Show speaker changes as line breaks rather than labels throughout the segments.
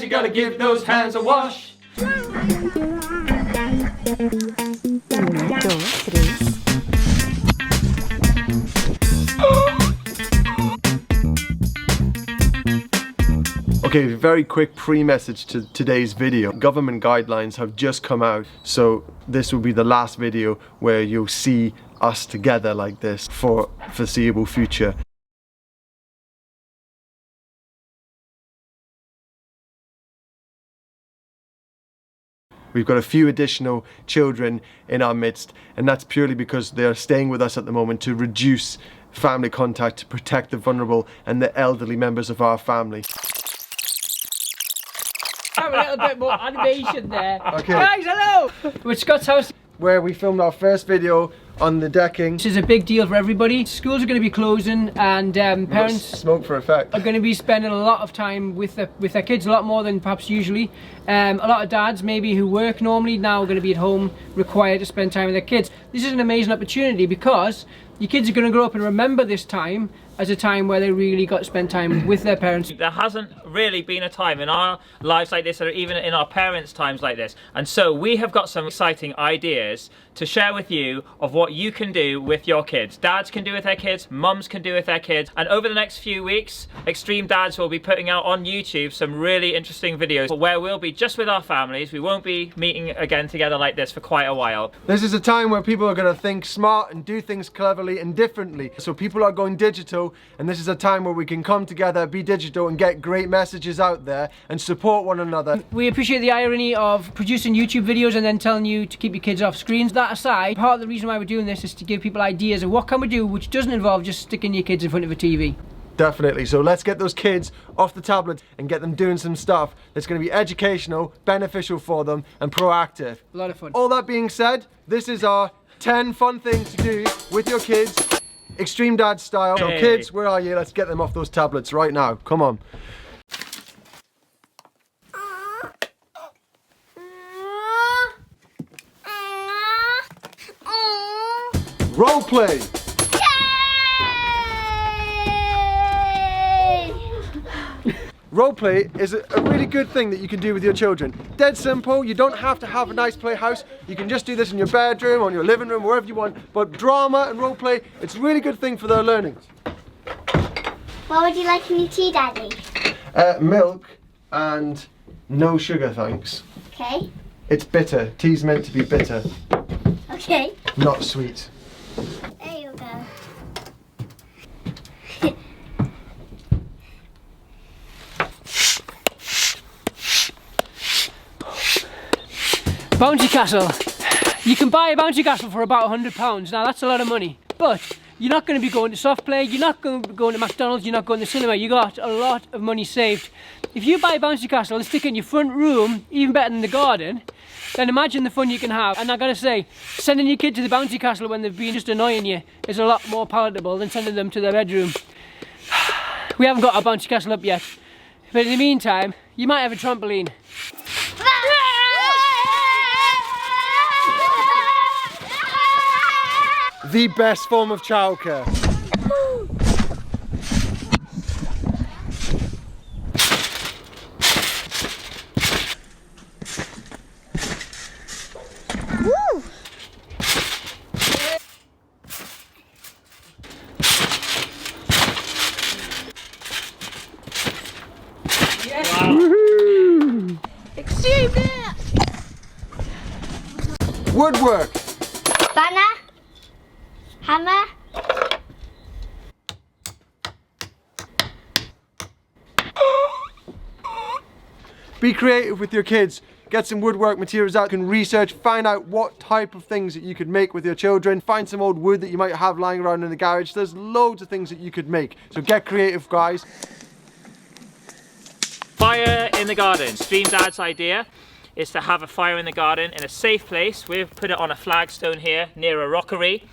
you gotta give those hands a wash.
1, 2, 3.
Okay, very quick pre-message to today's video. Government guidelines have just come out, so this will be the last video where you'll see us together like this for foreseeable future. We've got a few additional children in our midst, and that's purely because they are staying with us at the moment to reduce family contact, to protect the vulnerable and the elderly members of our family.
Have a little bit more animation there.
Okay.
Guys, hello! We're at Scott's house.
Where we filmed our first video on the decking.
This is a big deal for everybody. Schools are going to be closing, and parents
smoke for effect
are going to be spending a lot of time with their kids, a lot more than perhaps usually. A lot of dads maybe who work normally now are going to be at home, required to spend time with their kids. This is an amazing opportunity because your kids are going to grow up and remember this time as a time where they really got to spend time with their parents.
There hasn't really been a time in our lives like this, or even in our parents' times like this. And so we have got some exciting ideas to share with you of what you can do with your kids. Dads can do with their kids, mums can do with their kids. And over the next few weeks, Extreme Dads will be putting out on YouTube some really interesting videos where we'll be just with our families. We won't be meeting again together like this for quite a while.
This is a time where people are going to think smart and do things cleverly and differently. So people are going digital, and this is a time where we can come together, be digital, and get great messages out there and support one another.
We appreciate the irony of producing YouTube videos and then telling you to keep your kids off screens. That aside, part of the reason why we're doing this is to give people ideas of what can we do which doesn't involve just sticking your kids in front of a TV.
Definitely. So let's get those kids off the tablet and get them doing some stuff that's going to be educational, beneficial for them, and proactive.
A lot of fun.
All that being said, this is our 10 fun things to do with your kids, Extreme Dad style. So kids, where are you? Let's get them off those tablets right now. Come on. Role play. Roleplay is a really good thing that you can do with your children. Dead simple, you don't have to have a nice playhouse. You can just do this in your bedroom, or your living room, wherever you want. But drama and roleplay, it's a really good thing for their learning.
What would you like in your tea, Daddy?
Milk and no sugar, thanks.
Okay.
It's bitter. Tea's meant to be bitter,
Okay.
not sweet.
There you go.
Bouncy Castle. You can buy a Bouncy Castle for about £100. Now that's a lot of money, but you're not going to be going to soft play, you're not going to be going to McDonald's, you're not going to cinema. You got a lot of money saved. If you buy a Bouncy Castle and stick it in your front room, even better than the garden, then imagine the fun you can have. And I gotta say, sending your kid to the Bouncy Castle when they've been just annoying you is a lot more palatable than sending them to their bedroom. We haven't got our Bouncy Castle up yet, but in the meantime, you might have a trampoline.
The best form of childcare.
Woo!
Woohoo!
Extreme Dad!
Woodwork.
Banner. Hammer.
Be creative with your kids. Get some woodwork materials out. You can research, find out what type of things that you could make with your children. Find some old wood that you might have lying around in the garage. There's loads of things that you could make. So get creative, guys.
Fire in the garden. Extreme Dad's idea is to have a fire in the garden in a safe place. We've put it on a flagstone here near a rockery,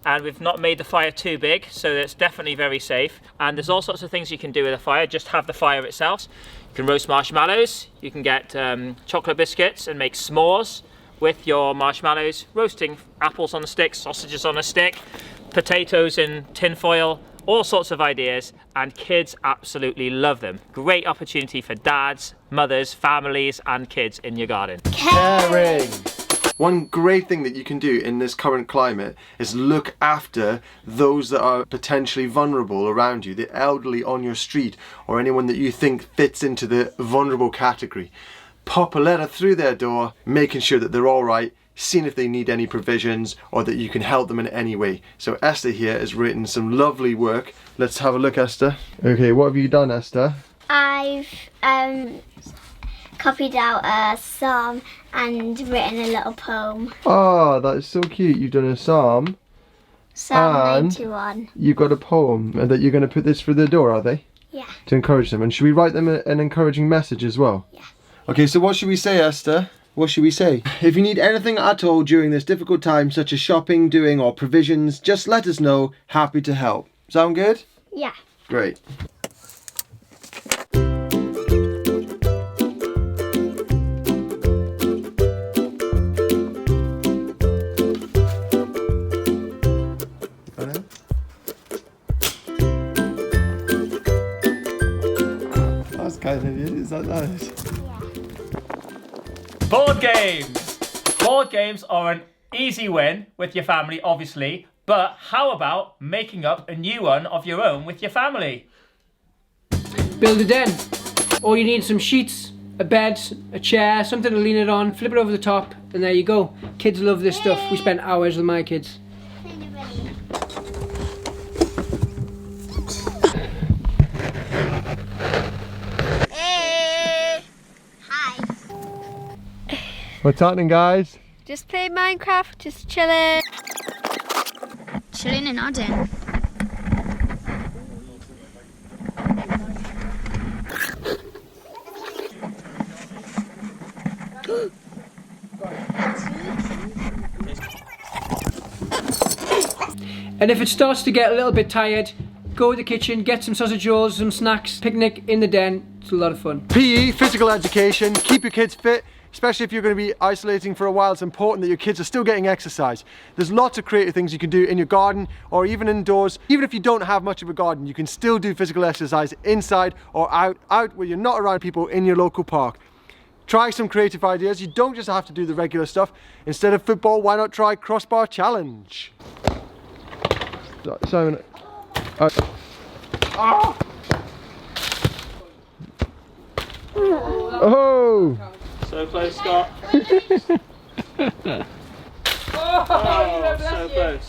and we've not made the fire too big, so it's definitely very safe. And there's all sorts of things you can do with a fire. Just have the fire itself. You can roast marshmallows, you can get chocolate biscuits and make s'mores with your marshmallows, roasting apples on a stick, sausages on a stick, potatoes in tin foil, all sorts of ideas, and kids absolutely love them. Great opportunity for dads, mothers, families, and kids in your garden.
Caring. One great thing that you can do in this current climate is look after those that are potentially vulnerable around you, the elderly on your street, or anyone that you think fits into the vulnerable category. Pop a letter through their door, making sure that they're all right, seeing if they need any provisions or that you can help them in any way. So Esther here has written some lovely work. Let's have a look, Esther. Okay, what have you done, Esther?
I've copied out a psalm and written a little poem.
Oh, that is so cute. You've done a psalm.
Psalm
And
91.
You've got a poem and that you're going to put this through the door, are they?
Yeah.
To encourage them. And should we write them an encouraging message as well?
Yeah.
Okay, so what should we say, Esther? What should we say? If you need anything at all during this difficult time, such as shopping, doing, or provisions, just let us know. Happy to help. Sound good?
Yeah.
Great. That's kind of it. Is that nice?
Board games! Board games are an easy win with your family, obviously, but how about making up a new one of your own with your family?
Build a den. All you need is some sheets, a bed, a chair, something to lean it on, flip it over the top, and there you go. Kids love this stuff. We spent hours with my kids.
What's happening, guys?
Just playing Minecraft, just chilling. Chilling in our den.
And if it starts to get a little bit tired, go to the kitchen, get some sausage rolls, some snacks, picnic in the den. It's a lot of fun.
PE, physical education, keep your kids fit, especially if you're going to be isolating for a while. It's important that your kids are still getting exercise. There's lots of creative things you can do in your garden or even indoors. Even if you don't have much of a garden, you can still do physical exercise inside or out where you're not around people in your local park. Try some creative ideas. You don't just have to do the regular stuff. Instead of football, why not try crossbar challenge? Simon. Oh!
So close, Scott.
Oh,
so close.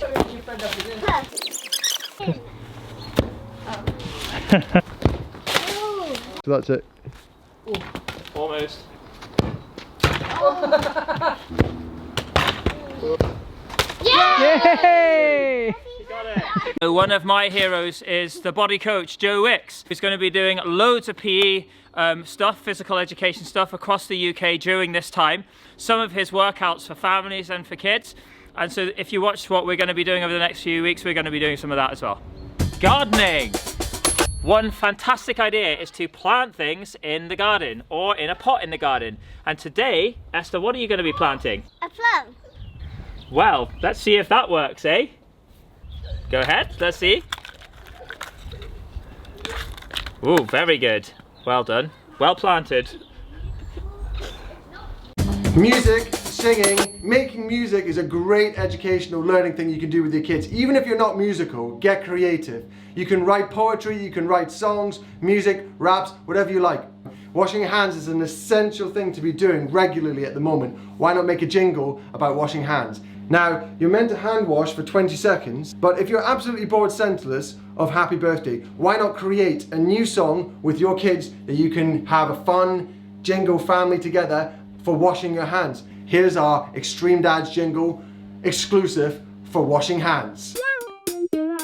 So that's it.
Almost.
Yay!
One of my heroes is the body coach, Joe Wicks, who's going to be doing loads of PE stuff, physical education stuff across the UK during this time. Some of his workouts for families and for kids. And so if you watch what we're going to be doing over the next few weeks, we're going to be doing some of that as well. Gardening! One fantastic idea is to plant things in the garden or in a pot in the garden. And today, Esther, what are you going to be planting?
A plum.
Well, let's see if that works, eh? Go ahead, let's see. Ooh, very good. Well done. Well planted.
Music, singing, making music is a great educational learning thing you can do with your kids. Even if you're not musical, get creative. You can write poetry, you can write songs, music, raps, whatever you like. Washing your hands is an essential thing to be doing regularly at the moment. Why not make a jingle about washing hands? Now, you're meant to hand wash for 20 seconds, but if you're absolutely bored senseless of Happy Birthday, why not create a new song with your kids that you can have a fun jingle family together for washing your hands? Here's our Extreme Dads jingle, exclusive for washing hands. You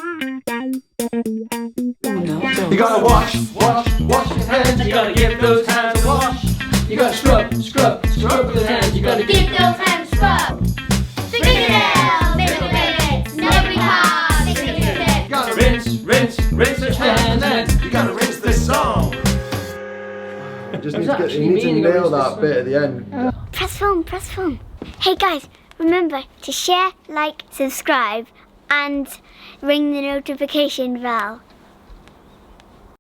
gotta wash your hands.
You gotta give those hands a wash. You gotta scrub with those hands. You gotta
Give those hands a scrub. Fingernails, fingernails, nobody hard, fingernails.
You gotta
Rinse those hands.
You gotta rinse this song. Just need to, you need to nail that bit at the end.
Press film. Hey guys, remember to share, like, subscribe, and ring the notification bell.